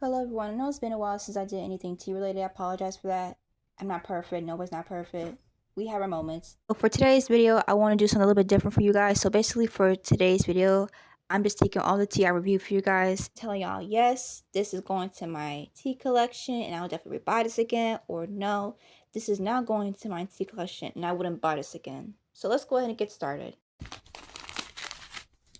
Hello everyone, I know it's been a while since I did anything tea related. I apologize for that. I'm not perfect, nobody's not perfect. We have our moments. But for today's video, I want to do something a little bit different for you guys. So basically for today's video, I'm just taking all the tea I reviewed for you guys, telling y'all, yes, this is going to my tea collection and I'll definitely buy this again, or no, this is not going to my tea collection and I wouldn't buy this again. So let's go ahead and get started.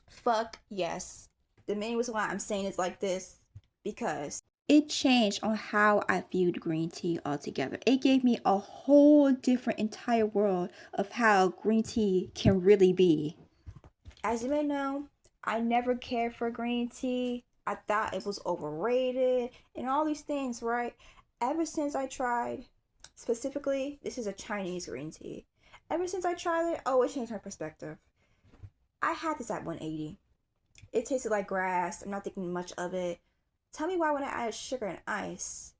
Fuck yes. The main reason why I'm saying it's like this, because it changed on how I viewed green tea altogether. It gave me a whole different entire world of how green tea can really be. As you may know, I never cared for green tea. I thought it was overrated and all these things, right? Ever since I tried, specifically, this is a Chinese green tea. Ever since I tried it, oh, it changed my perspective. I had this at 180. It tasted like grass. I'm not thinking much of it. Tell me why when I added sugar and ice,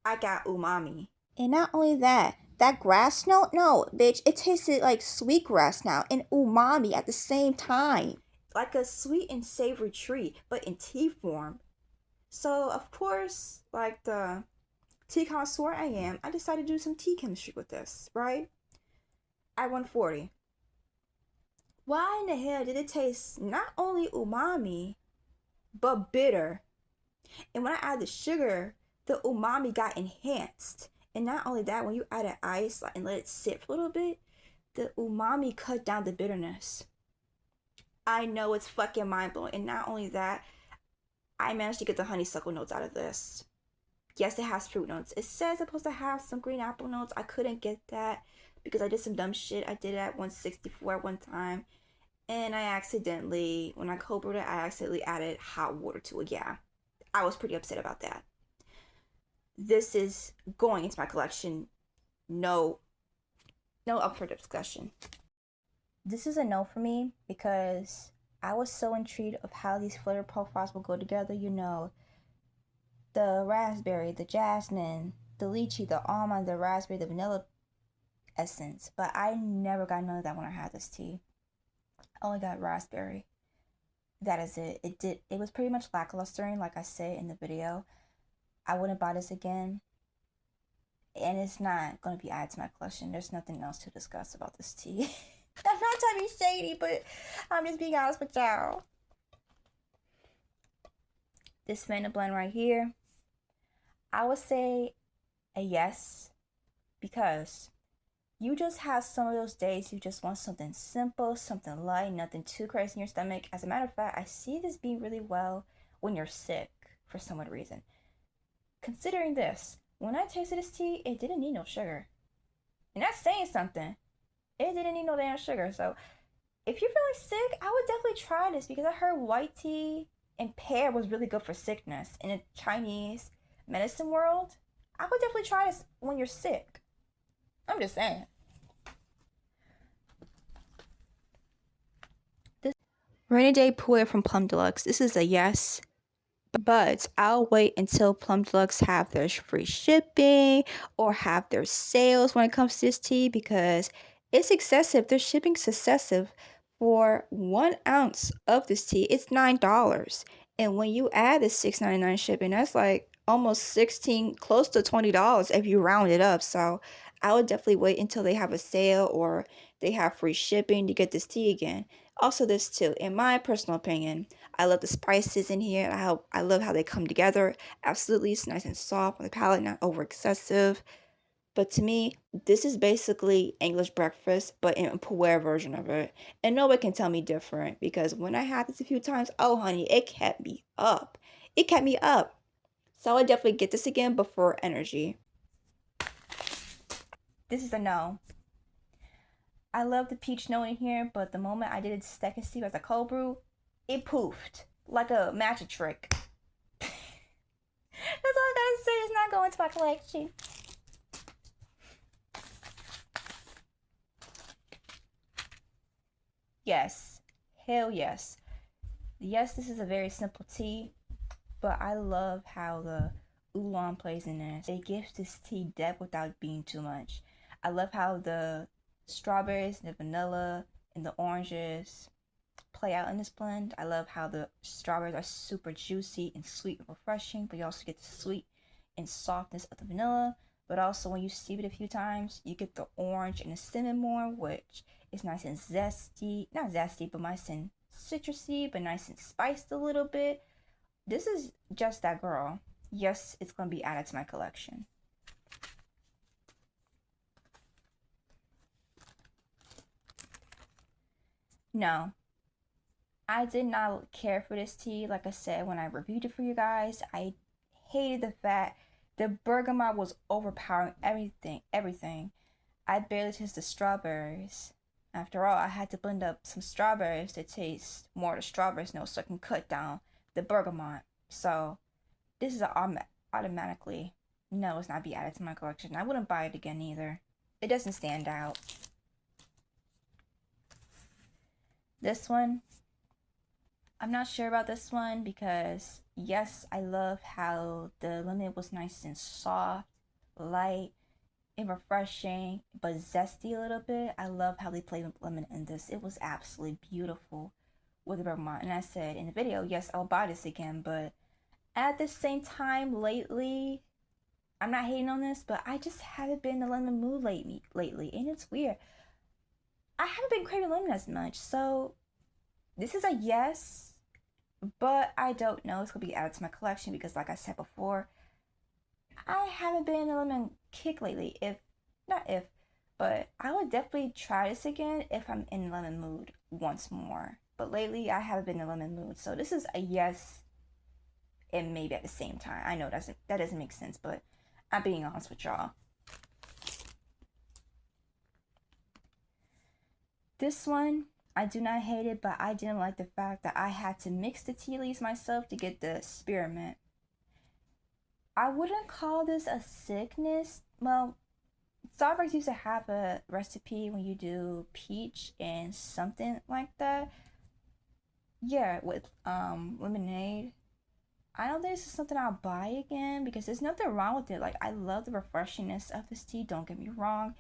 I got umami. And not only that, that grass note, no, bitch, it tasted like sweet grass now and umami at the same time. Like a sweet and savory treat, but in tea form. So, of course, like the tea connoisseur I am, I decided to do some tea chemistry with this, right? At 140. Why in the hell did it taste not only umami, but bitter? And when I added the sugar, the umami got enhanced. And not only that, when you added ice and let it sit for a little bit, the umami cut down the bitterness. I know it's fucking mind blowing. And not only that, I managed to get the honeysuckle notes out of this. Yes, it has fruit notes. It says it's supposed to have some green apple notes. I couldn't get that because I did some dumb shit. I did it at 164 at one time. And I accidentally, when I cold brewed it, I accidentally added hot water to it. Yeah, I was pretty upset about that. This is going into my collection. No, no up for discussion. This is a no for me because I was so intrigued of how these flavor profiles will go together. You know, the raspberry, the jasmine, the lychee, the almond, the raspberry, the vanilla essence. But I never got none of that when I had this tea. I only got raspberry. That is it. It was pretty much lackluster, like I said in the video. I wouldn't buy this again. And it's not going to be added to my collection. There's nothing else to discuss about this tea. I'm not trying to be shady, but I'm just being honest with y'all. This Fanta blend right here, I would say a yes, because you just have some of those days you just want something simple, something light, nothing too crazy in your stomach. As a matter of fact, I see this being really well when you're sick for some odd reason. Considering this, when I tasted this tea, it didn't need no sugar. And that's saying something. It didn't need no damn sugar. So if you're feeling sick, I would definitely try this because I heard white tea and pear was really good for sickness in the Chinese medicine world. I would definitely try this when you're sick. I'm just saying. This Rainy Day Puer from Plum Deluxe. This is a yes. But I'll wait until Plum Deluxe have their free shipping or have their sales when it comes to this tea, because it's excessive. Their shipping's excessive. For 1 ounce of this tea, it's $9. And when you add the $6.99 shipping, that's like almost 16, close to $20 if you round it up. So I would definitely wait until they have a sale or they have free shipping to get this tea again. Also, this too, in my personal opinion, I love the spices in here. I love how they come together. Absolutely, it's nice and soft on the palate, not over excessive. But to me, this is basically English breakfast, but in a puer version of it. And nobody can tell me different, because when I had this a few times, oh honey, it kept me up. It kept me up. So I would definitely get this again, but for energy. This is a no. I love the peach note in here, but the moment I did it second steep as a cold brew, it poofed like a magic trick. That's all I gotta say. It's not going to my collection. Yes. Hell yes. Yes, this is a very simple tea, but I love how the oolong plays in this. It gives this tea depth without being too much. I love how the strawberries, the vanilla, and the oranges play out in this blend. I love how the strawberries are super juicy and sweet and refreshing, but you also get the sweet and softness of the vanilla. But also when you steep it a few times, you get the orange and the cinnamon more, which is nice and zesty. Not zesty, but nice and citrusy, but nice and spiced a little bit. This is just that girl. Yes, it's going to be added to my collection. No, I did not care for this tea. Like I said, when I reviewed it for you guys, I hated the fact the bergamot was overpowering everything. I barely tasted the strawberries. After all, I had to blend up some strawberries to taste more of the strawberries notes so I can cut down the bergamot. So this is automatically, no, it's not be added to my collection. I wouldn't buy it again either. It doesn't stand out. This one, I'm not sure about this one because yes, I love how the lemon was nice and soft, light, and refreshing, but zesty a little bit. I love how they played with lemon in this. It was absolutely beautiful with the bergamot. And I said in the video, yes, I'll buy this again, but at the same time, lately, I'm not hating on this, but I just haven't been in the lemon mood lately, and it's weird. I haven't been craving lemon as much, so this is a yes, but I don't know. It's gonna be added to my collection because, like I said before, I haven't been in a lemon kick lately. But I would definitely try this again if I'm in lemon mood once more. But lately, I haven't been in lemon mood, so this is a yes and maybe at the same time. I know that doesn't make sense, but I'm being honest with y'all. This one, I do not hate it, but I didn't like the fact that I had to mix the tea leaves myself to get the spearmint. I wouldn't call this a sickness. Well, Starbucks used to have a recipe when you do peach and something like that. Yeah, with lemonade. I don't think this is something I'll buy again because there's nothing wrong with it. Like, I love the refreshingness of this tea, don't get me wrong.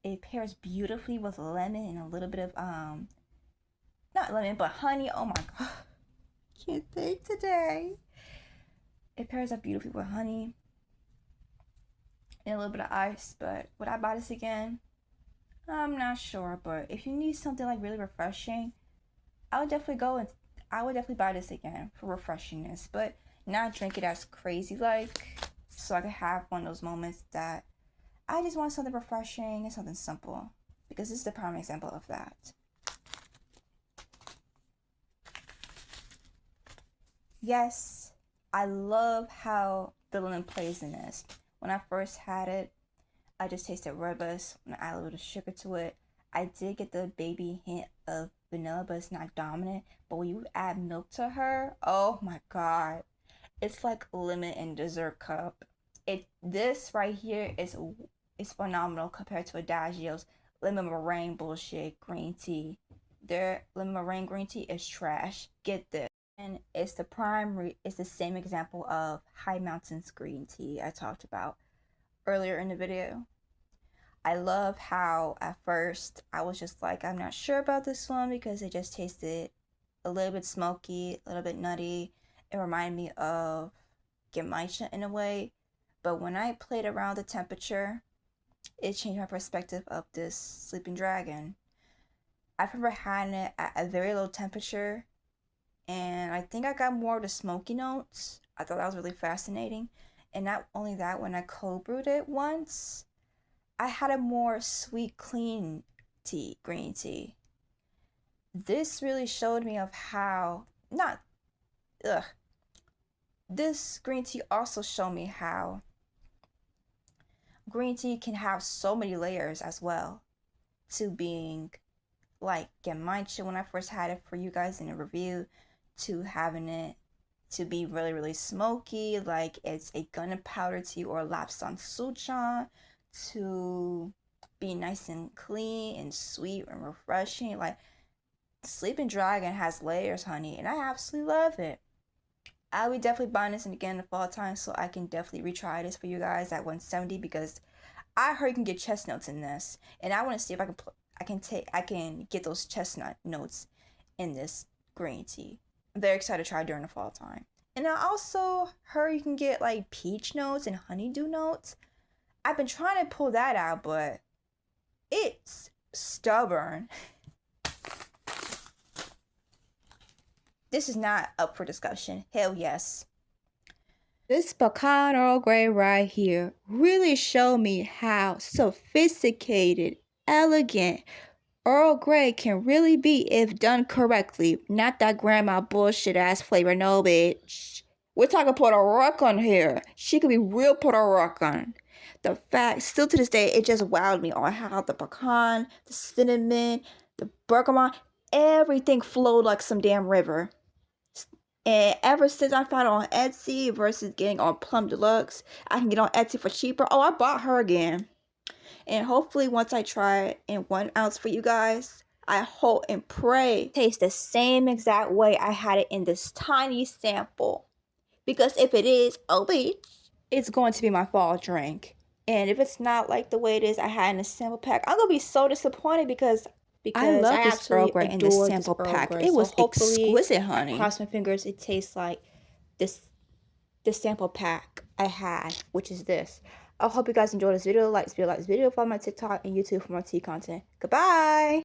It pairs beautifully with lemon and a little bit of not lemon, but honey. Oh my god. Can't think today. It pairs up beautifully with honey and a little bit of ice, but would I buy this again? I'm not sure, but if you need something like really refreshing, I would definitely buy this again for refreshingness, but not drink it as crazy like, so I could have one of those moments that I just want something refreshing and something simple, because this is the prime example of that. Yes, I love how the lemon plays in this. When I first had it, I just tasted rooibos. When I add a little bit of sugar to it, I did get the baby hint of vanilla, but it's not dominant. But when you add milk to her, oh my god, it's like lemon in dessert cup. This right here is phenomenal compared to Adagio's lemon meringue bullshit green tea. Their lemon meringue green tea is trash. Get this. And it's the same example of High Mountains green tea I talked about earlier in the video. I love how at first I was just like, I'm not sure about this one because it just tasted a little bit smoky, a little bit nutty. It reminded me of Genmaicha in a way. But when I played around the temperature, it changed my perspective of this Sleeping Dragon. I remember having it at a very low temperature, and I think I got more of the smoky notes. I thought that was really fascinating. And not only that, when I cold brewed it once, I had a more sweet, clean tea, green tea. This really showed me of how, not, ugh. This green tea also showed me how green tea can have so many layers as well, to being like Genmaicha when I first had it for you guys in a review, to having it to be really, really smoky, like it's a gunpowder tea or Lapsang Souchong, to be nice and clean and sweet and refreshing. Like, Sleeping Dragon has layers, honey, and I absolutely love it. I would definitely buy this again in the fall time, so I can definitely retry this for you guys at 170 because I heard you can get chestnuts in this, and I want to see if I can get those chestnut notes in this green tea. I'm very excited to try during the fall time. And I also heard you can get like peach notes and honeydew notes. I've been trying to pull that out, but it's stubborn. This is not up for discussion. Hell yes. This pecan Earl Grey right here really showed me how sophisticated, elegant Earl Grey can really be if done correctly. Not that grandma bullshit ass flavor, no bitch. We're talking Puerto Rican here. She could be real Puerto Rican. The fact, still to this day, it just wowed me on how the pecan, the cinnamon, the bergamot, everything flowed like some damn river. And ever since I found it on Etsy versus getting on Plum Deluxe, I can get on Etsy for cheaper. Oh, I bought her again. And hopefully once I try it in 1 ounce for you guys, I hope and pray it tastes the same exact way I had it in this tiny sample. Because if it is, oh bitch, it's going to be my fall drink. And if it's not like the way it is I had in the sample pack, I'm going to be so disappointed because I love this Earl Grey in the sample pack. It was exquisite, honey. Cross my fingers, it tastes like this sample pack I had, which is this. I hope you guys enjoyed this video. Like this video, follow my TikTok and YouTube for more tea content. Goodbye!